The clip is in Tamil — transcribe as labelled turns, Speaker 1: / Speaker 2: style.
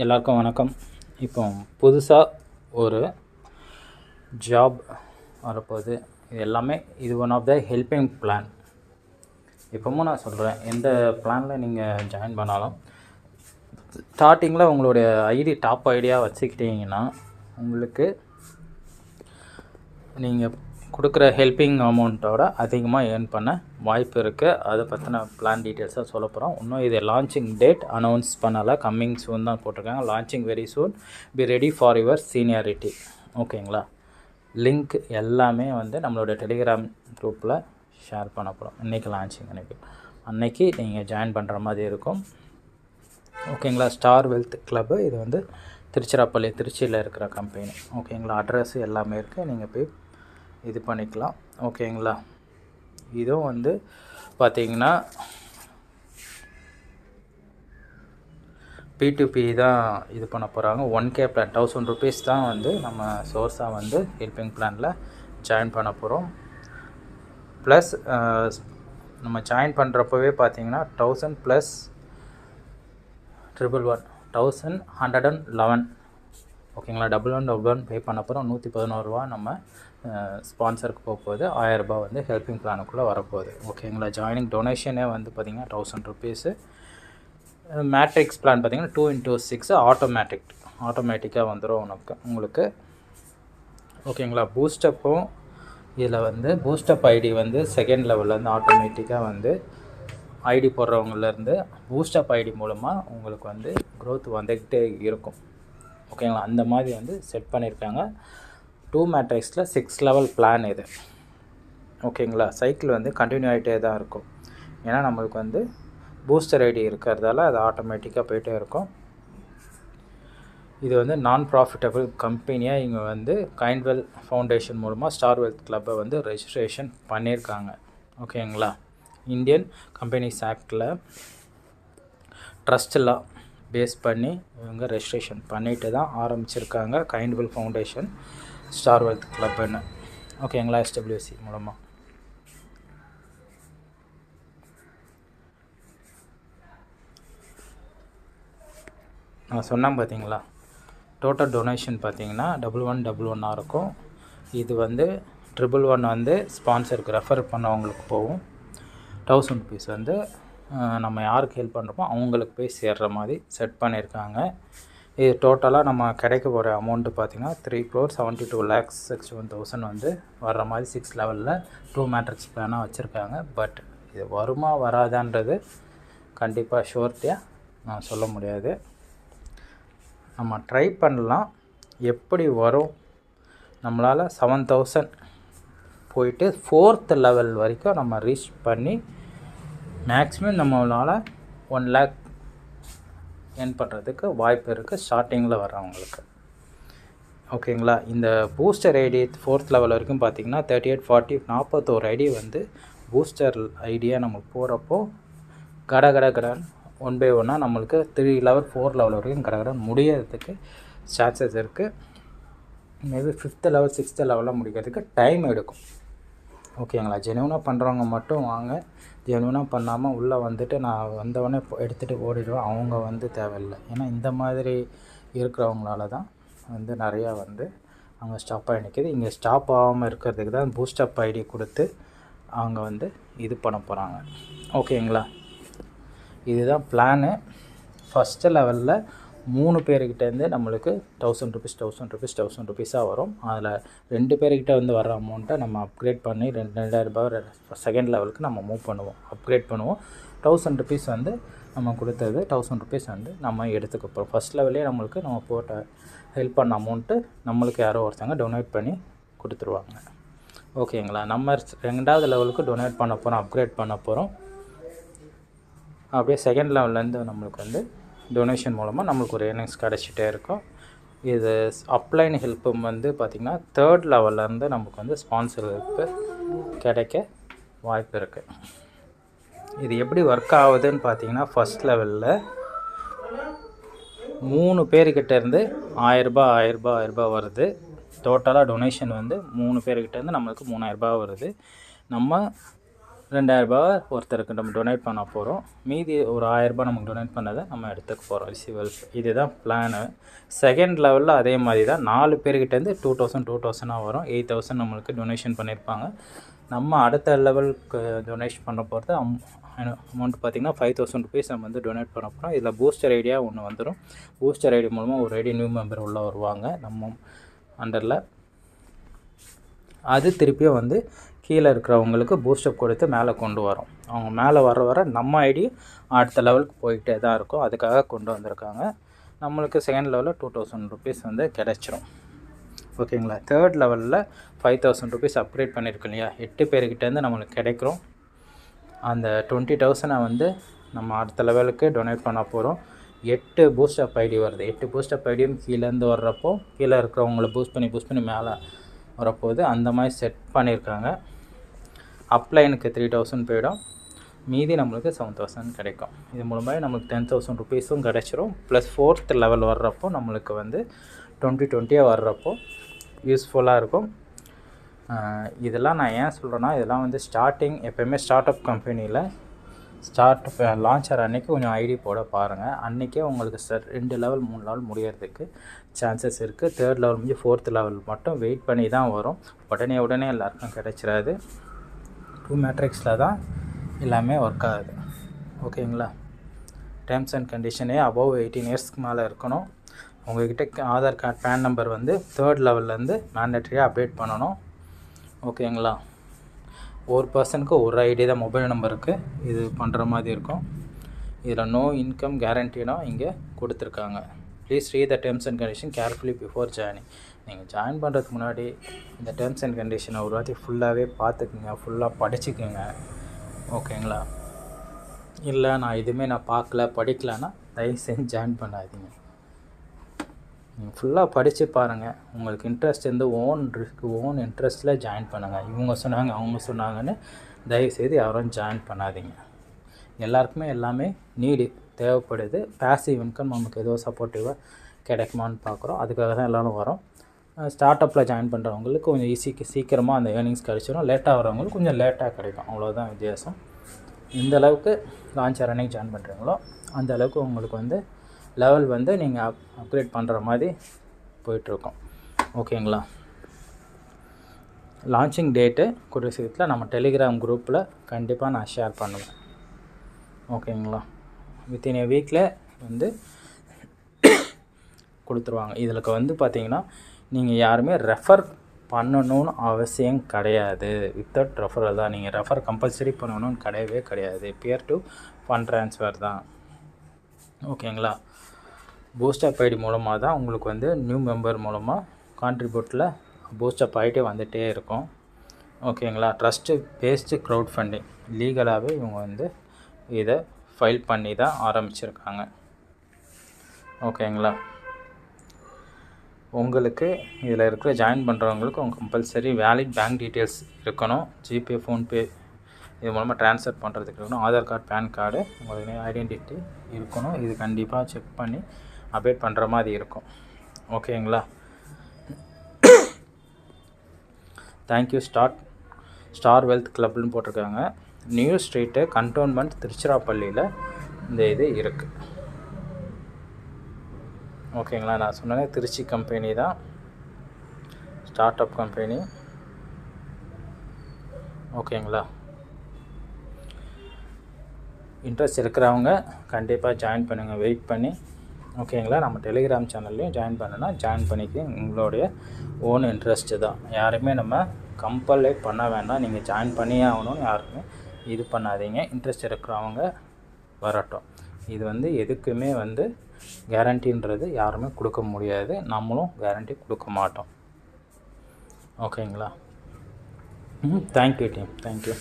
Speaker 1: எல்லாருக்கும் வணக்கம். இப்போ புதுசாக ஒரு ஜாப் வரப்போகுது. இது எல்லாமே one of the helping plan. இப்போவும் நான் சொல்கிறேன், எந்த பிளானில் நீங்கள் ஜாயின் பண்ணாலும் ஸ்டார்டிங்கில் உங்களுடைய டாப் ஐடியாக வச்சுக்கிட்டீங்கன்னா உங்களுக்கு நீங்கள் கொடுக்குற ஹெல்பிங் அமௌண்ட்டோட அதிகமாக ஏர்ன் பண்ண வாய்ப்பு இருக்குது. அதை பற்றின பிளான் டீட்டெயில்ஸாக சொல்ல போகிறோம். இன்னும் இது லான்ச்சிங் டேட் அனௌன்ஸ் பண்ணலை, கம்மிங் சூன் தான் போட்டிருக்காங்க. Launching very soon, be ready for your seniority. ஓகேங்களா? லிங்க் எல்லாமே நம்மளோட டெலிகிராம் குரூப்பில் ஷேர் பண்ண போகிறோம். இன்றைக்கி லான்ச்சிங் அன்னைக்கு நீங்கள் ஜாயின் பண்ணுற மாதிரி இருக்கும். ஓகேங்களா? ஸ்டார் வெல்த் கிளப்பு, இது திருச்சிராப்பள்ளி, திருச்சியில் இருக்கிற கம்பெனி. ஓகேங்களா? அட்ரஸ் எல்லாமே இருக்குது, நீங்கள் போய் இது பண்ணிக்கலாம். ஓகேங்களா? இதுவும் பார்த்திங்கன்னா P2P தான் இது பண்ண போகிறாங்க. 1K பிளான், 1000 rupees தான் நம்ம சோர்ஸாக ஹெல்பிங் பிளானில் ஜாயின் பண்ண போகிறோம். ப்ளஸ் நம்ம ஜாயின் பண்ணுறப்பவே பார்த்திங்கன்னா 1000 + 1111 ஓகேங்களா? 1111 பே பண்ண போகிறோம். 111 ரூபா நம்ம ஸ்பான்சருக்கு போகும்போது 1000 ரூபா ஹெல்பிங் பிளானுக்குள்ளே வரப்போகுது. ஓகேங்களா? ஜாயினிங் டொனேஷனே பார்த்திங்கன்னா 1000 rupees. மேட்ரிக்ஸ் பிளான் பார்த்திங்கன்னா 2x6 ஆட்டோமேட்டிக்காக வந்துடும் உங்களுக்கு. ஓகேங்களா? பூஸ்டப்பும் இதில் பூஸ்டப் ஐடி செகண்ட் லெவல்லேருந்து ஆட்டோமேட்டிக்காக ஐடி போடுறவங்கலேருந்து பூஸ்டப் ஐடி மூலமாக உங்களுக்கு க்ரோத் வந்துக்கிட்டே இருக்கும். ஓகேங்களா? அந்த மாதிரி செட் பண்ணியிருக்காங்க. 2 மேட்ரிக்ஸில் 6 லெவல் பிளான் இது. ஓகேங்களா? சைக்கிள் கண்டினியூ ஆகிட்டே தான் இருக்கும். ஏன்னா நம்மளுக்கு பூஸ்டர் ஐடி இருக்கிறதால அது ஆட்டோமேட்டிக்காக போயிட்டே இருக்கும். இது நான் ப்ராஃபிட்டபிள் கம்பெனியாக இங்கே கைண்ட்வெல் ஃபவுண்டேஷன் மூலமாக ஸ்டார் வெல்த் கிளப்பை ரெஜிஸ்ட்ரேஷன் பண்ணியிருக்காங்க. ஓகேங்களா? இந்தியன் கம்பெனிஸ் ஆக்டில் ட்ரஸ்டெல்லாம் பேஸ் பண்ணி இவங்க ரெஜிஸ்ட்ரேஷன் பண்ணிட்டு தான் ஆரம்பிச்சிருக்காங்க. கைண்ட்வெல் ஃபவுண்டேஷன் ஸ்டார் வெல்த் கிளப்புன்னு. ஓகேங்களா? SWC மூலமாக. நான் சொன்னேன் பார்த்தீங்களா, டோட்டல் டொனேஷன் பார்த்தீங்கன்னா 1111 இருக்கும். இது 1111 ஸ்பான்சருக்கு ரெஃபர் பண்ணவங்களுக்கு போகும். 1000 rupees நம்ம யாருக்கு ஹெல்ப் பண்ணுறோமோ அவங்களுக்கு போய் சேர்கிற மாதிரி செட் பண்ணியிருக்காங்க. இது டோட்டலாக நம்ம கிடைக்க போகிற அமௌண்ட்டு பார்த்திங்கன்னா 3,72,61,000 வர்ற மாதிரி 6 லெவலில் 2 மேட்ரிக்ஸ் பிளானாக வச்சுருக்காங்க. பட் இது வருமா வராதான்றது கண்டிப்பாக ஷோர்ட்டியாக நான் சொல்ல முடியாது. நம்ம ட்ரை பண்ணலாம். எப்படி வரும், நம்மளால் 7,000 போயிட்டு 4th லெவல் வரைக்கும் நம்ம ரீச் பண்ணி மேக்ஸிமம் நம்மளால் 1 lakh ஏர்ன் பண்ணுறதுக்கு வாய்ப்பு இருக்குது ஸ்டார்டிங்கில் வர்றவங்களுக்கு. ஓகேங்களா? இந்த பூஸ்டர் ஐடி 4th லெவல் வரைக்கும் பார்த்திங்கன்னா 38, 40, 41 ஐடி பூஸ்டர் ஐடியாக நமக்கு போகிறப்போ கடன் 1 by 1 நம்மளுக்கு 3 லெவல் 4 லெவல் வரைக்கும் கடன் முடியறதுக்கு சான்சஸ் இருக்குது. மேபி 5th லெவல் 6th லெவலில் முடிக்கிறதுக்கு டைம் எடுக்கும். ஓகேங்களா? ஜெனுவனாக பண்ணுறவங்க மட்டும் வாங்க. ஜெனுவனாக பண்ணாமல் உள்ளே நான் வந்தவொடனே எடுத்துகிட்டு ஓடிடுவேன், அவங்க தேவையில்லை. ஏன்னா இந்த மாதிரி இருக்கிறவங்களால தான் நிறையா அவங்க ஸ்டாப் ஆகி நிற்கிது. இங்கே ஸ்டாப் ஆகாமல் இருக்கிறதுக்கு தான் பூஸ்டப் ஐடி கொடுத்து அவங்க இது பண்ண போகிறாங்க. ஓகேங்களா? இதுதான் பிளானு. ஃபஸ்ட்டு லெவலில் 3 பேர்கிட்டேருந்து நம்மளுக்கு 1000 rupees வரும். அதில் 2 பேர்கிட்ட வர்ற அமௌண்ட்டை நம்ம அப்கிரேட் பண்ணி 2,000 ரூபாய் செகண்ட் லெவலுக்கு நம்ம மூவ் பண்ணுவோம், அப்கிரேட் பண்ணுவோம். 1000 rupees நம்ம கொடுத்தது 1000 rupees நம்ம எடுத்துக்க போகிறோம். ஃபஸ்ட் லெவலே நம்மளுக்கு நம்ம போட்ட ஹெல்ப் பண்ண அமௌண்ட்டு நம்மளுக்கு யாரோ ஒருத்தங்க டொனேட் பண்ணி கொடுத்துருவாங்க. ஓகேங்களா? நம்ம 2வது லெவலுக்கு டொனேட் பண்ண போகிறோம், அப்கிரேட் பண்ண போகிறோம். அப்படியே செகண்ட் லெவல்லேருந்து நம்மளுக்கு டொனேஷன் மூலமாக நம்மளுக்கு ஒரு ஏர்னிங்ஸ் கிடச்சிட்டே இருக்கும். இது அப்ளைன் ஹெல்ப்பும் பார்த்திங்கன்னா 3rd லெவல்லேருந்து நமக்கு ஸ்பான்சர் ஹெல்ப்பு கிடைக்க வாய்ப்பு இருக்குது. இது எப்படி ஒர்க் ஆகுதுன்னு பார்த்திங்கன்னா, ஃபஸ்ட் லெவலில் 3 பேர்கிட்டேருந்து 1000 ரூபாய் வருது. டோட்டலாக டொனேஷன் 3 பேர்கிட்டேருந்து நம்மளுக்கு 3000 ரூபாய் வருது. நம்ம ரூ. 2000 ஒருத்தருக்கு நம்ம டொனேட் பண்ண போகிறோம். மீதி ஒரு ரூ. 1000 நமக்கு டொனேட் பண்ணதை நம்ம எடுத்துக்க போகிறோம் ரிசீவ் வெல்ஃப். இதுதான் பிளானு. செகண்ட் லெவலில் அதே மாதிரி தான் 4 பேர்கிட்டேருந்து 2000 வரும். 8000 நம்மளுக்கு டொனேஷன் பண்ணியிருப்பாங்க. நம்ம அடுத்த லெவலுக்கு டொனேஷன் பண்ண போகிறது அமௌண்ட் பார்த்திங்கன்னா ₹5000 நம்ம வந்து டொனேட் பண்ண போகிறோம். இதில் பூஸ்டர் ஐடியா ஒன்று வந்துடும். பூஸ்டர் ஐடி மூலமாக ஒரு ஐடி நியூ மெம்பர் உள்ளே வருவாங்க நம்ம அண்டரில். அது திருப்பியும் வந்து கீழே இருக்கிறவங்களுக்கு பூஸ்டப் கொடுத்து மேலே கொண்டு வரோம். அவங்க மேலே வர நம்ம ஐடி அடுத்த லெவலுக்கு போய்கிட்டே தான் இருக்கும். அதுக்காக கொண்டு வந்திருக்காங்க. நம்மளுக்கு செகண்ட் லெவலில் ₹2000 வந்து கிடச்சிரும். ஓகேங்களா. தேர்ட் லெவலில் ₹5000 அப்கிரேட் பண்ணியிருக்கோம் இல்லையா, 8 பேர்கிட்டேருந்து நம்மளுக்கு கிடைக்கிறோம். அந்த 20,000 வந்து நம்ம அடுத்த லெவலுக்கு டொனேட் பண்ண போகிறோம். 8 பூஸ்டப் ஐடி வருது. 8 பூஸ்டப் ஐடியும் கீழேருந்து வர்றப்போ கீழே இருக்கிறவங்கள பூஸ்ட் பண்ணி மேலே வரப்போகுது. அந்த மாதிரி செட் பண்ணியிருக்காங்க. அப்லைனுக்கு 3000 போயிடும். மீதி நம்மளுக்கு 7000 கிடைக்கும். இது மூலமாக நம்மளுக்கு ₹10,000 கிடச்சிரும். ப்ளஸ் 4th லெவல் வர்றப்போ நம்மளுக்கு வந்து 2020 வர்றப்போ யூஸ்ஃபுல்லாக இருக்கும். இதெல்லாம் நான் ஏன் சொல்கிறேன்னா, இதெல்லாம் வந்து ஸ்டார்டிங் எப்போயுமே ஸ்டார்ட் அப் கம்பெனியில் லான்ச்சர் அன்றைக்கி கொஞ்சம் ஐடி போட பாருங்கள். அன்றைக்கே உங்களுக்கு 2 லெவல் 3 லெவல் முடியறதுக்கு சான்சஸ் இருக்குது. 3rd லெவல் முடிஞ்சு 4th லெவல் மட்டும் வெயிட் பண்ணி தான் வரும். உடனே எல்லாருக்கும் கிடைச்சிடாது. 2 மேட்ரிக்ஸில் தான் எல்லாமே ஒர்க் ஆகுது. ஓகேங்களா. டேர்ம்ஸ் அண்ட் கண்டிஷனே அபவ் 18 இயர்ஸ்க்கு மேலே இருக்கணும். உங்கள்கிட்ட ஆதார் கார்டு பேன் நம்பர் வந்து 3rd லெவல்லேருந்து மேண்டட்ரியாக அப்டேட் பண்ணணும். ஓகேங்களா. ஒரு பர்சனுக்கு ஒரு ஐடி தான் மொபைல் நம்பருக்கு இது பண்ணுற மாதிரி இருக்கும். இதில் நோ இன்கம் கேரண்டினா இங்கே கொடுத்துருக்காங்க. Please read the terms and condition carefully before joining. நீங்கள் ஜாயின் பண்ணுறதுக்கு முன்னாடி இந்த டேர்ம்ஸ் அண்ட் கண்டிஷனை ஒரு வாட்டி ஃபுல்லாகவே பார்த்துக்குங்க, ஃபுல்லாக படிச்சுக்குங்க. ஓகேங்களா. இல்லை நான் எதுவுமே படிக்கலைன்னா தயவு செஞ்சு ஜாயின் பண்ணாதீங்க. நீங்கள் ஃபுல்லாக படித்து பாருங்கள். உங்களுக்கு இன்ட்ரெஸ்ட் இருந்து ஓன் இன்ட்ரெஸ்ட்டில் ஜாயின் பண்ணுங்கள். இவங்க சொன்னாங்க அவங்க சொன்னாங்கன்னு தயவுசெய்து யாரும் ஜாயின் பண்ணாதீங்க. எல்லாருக்குமே எல்லாமே நீடு தேவைப்படுது. பேசிவ் இன்கம் நமக்கு ஏதோ சப்போர்ட்டிவாக கிடைக்குமான்னு பார்க்குறோம். அதுக்காக தான் எல்லோரும் வரோம். ஸ்டார்ட் அப்பில் ஜாயின் பண்ணுறவங்களுக்கு கொஞ்சம் சீக்கிரமாக அந்த ஏர்னிங்ஸ் கிடைச்சிடும். லேட்டாக வரவங்களுக்கு கொஞ்சம் லேட்டாக கிடைக்கும். அவ்வளோதான் வித்தியாசம். இந்த அளவுக்கு லான்ச்சர் அன்னைக்கு ஜாயின் பண்ணுறீங்களோ அந்த அளவுக்கு உங்களுக்கு வந்து லெவல் வந்து நீங்கள் அப்கிரேட் பண்ணுற மாதிரி போயிட்டுருக்கோம். ஓகேங்களா. லான்ச்சிங் டேட்டு கூடிய சீக்கிரத்தில் நம்ம டெலிகிராம் குரூப்பில் கண்டிப்பாக நான் ஷேர் பண்ணுவேன். ஓகேங்களா. வித்தின் எ வீக்கில் வந்து கொடுத்துருவாங்க. இதில் வந்து பார்த்திங்கன்னா நீங்கள் யாருமே ரெஃபர் பண்ணணும்னு அவசியம் கிடையாது. வித்தவுட் ரெஃபரல் தான். நீங்கள் ரெஃபர் கம்பல்சரி பண்ணணும்னு கிடையாது. பியர் டு ஃபண்ட் ட்ரான்ஸ்ஃபர் தான். ஓகேங்களா. பூஸ்டப் ஐடி மூலமாக தான் உங்களுக்கு வந்து நியூ மெம்பர் மூலமாக கான்ட்ரிபியூட்டில் பூஸ்டப் ஆகிட்டே வந்துகிட்டே இருக்கும். ஓகேங்களா. ட்ரஸ்ட்டு பேஸ்டு க்ரௌட் ஃபண்டிங் லீகலாகவே இவங்க வந்து இதை ஃபைல் பண்ணி தான் ஆரம்பிச்சிருக்காங்க. ஓகேங்களா. உங்களுக்கு இதில் இருக்கிற ஜாயின் பண்ணுறவங்களுக்கு உங்கள் கம்பல்சரி வேலிட் பேங்க் டீட்டெயில்ஸ் இருக்கணும். ஜிபே, ஃபோன்பே இது மூலமாக ட்ரான்ஸ்ஃபர் பண்ணுறதுக்கு இருக்கணும். ஆதார் கார்டு, பேன் கார்டு, உங்களுக்கு ஐடென்டிட்டி இருக்கணும். இது கண்டிப்பாக செக் பண்ணி அப்டேட் பண்ணுற மாதிரி இருக்கும். ஓகேங்களா. தேங்க்யூ. ஸ்டார் வெல்த் கிளப்னு போட்டிருக்காங்க. நியூ ஸ்ட்ரீட்டு, கண்டோன்மெண்ட், திருச்சிராப்பள்ளியில் இந்த இது இருக்குது. ஓகேங்களா. நான் சொன்னேன் திருச்சி கம்பெனி தான், ஸ்டார்ட் அப் கம்பெனி. ஓகேங்களா. இன்ட்ரெஸ்ட் இருக்கிறவங்க கண்டிப்பாக ஜாயின் பண்ணுங்கள், வெயிட் பண்ணி. ஓகேங்களா. நம்ம டெலிகிராம் சேனல்லையும் ஜாயின் பண்ணணும்னா ஜாயின் பண்ணிக்க. உங்களுடைய ஓன் இன்ட்ரெஸ்ட்டு தான். யாருமே நம்ம கம்பல்லே பண்ண வேண்டாம். நீங்கள் ஜாயின் பண்ணியே ஆகணும்னு யாருக்குமே இது பண்ணாதீங்க. இன்ட்ரெஸ்ட் இருக்கிறவங்க வரட்டும். இது வந்து எதுக்குமே வந்து கேரண்டின்றது யாருமே கொடுக்க முடியாது. நம்மளும் கேரண்டி கொடுக்க மாட்டோம். ஓகேங்களா. Thank you team. தேங்க்யூ.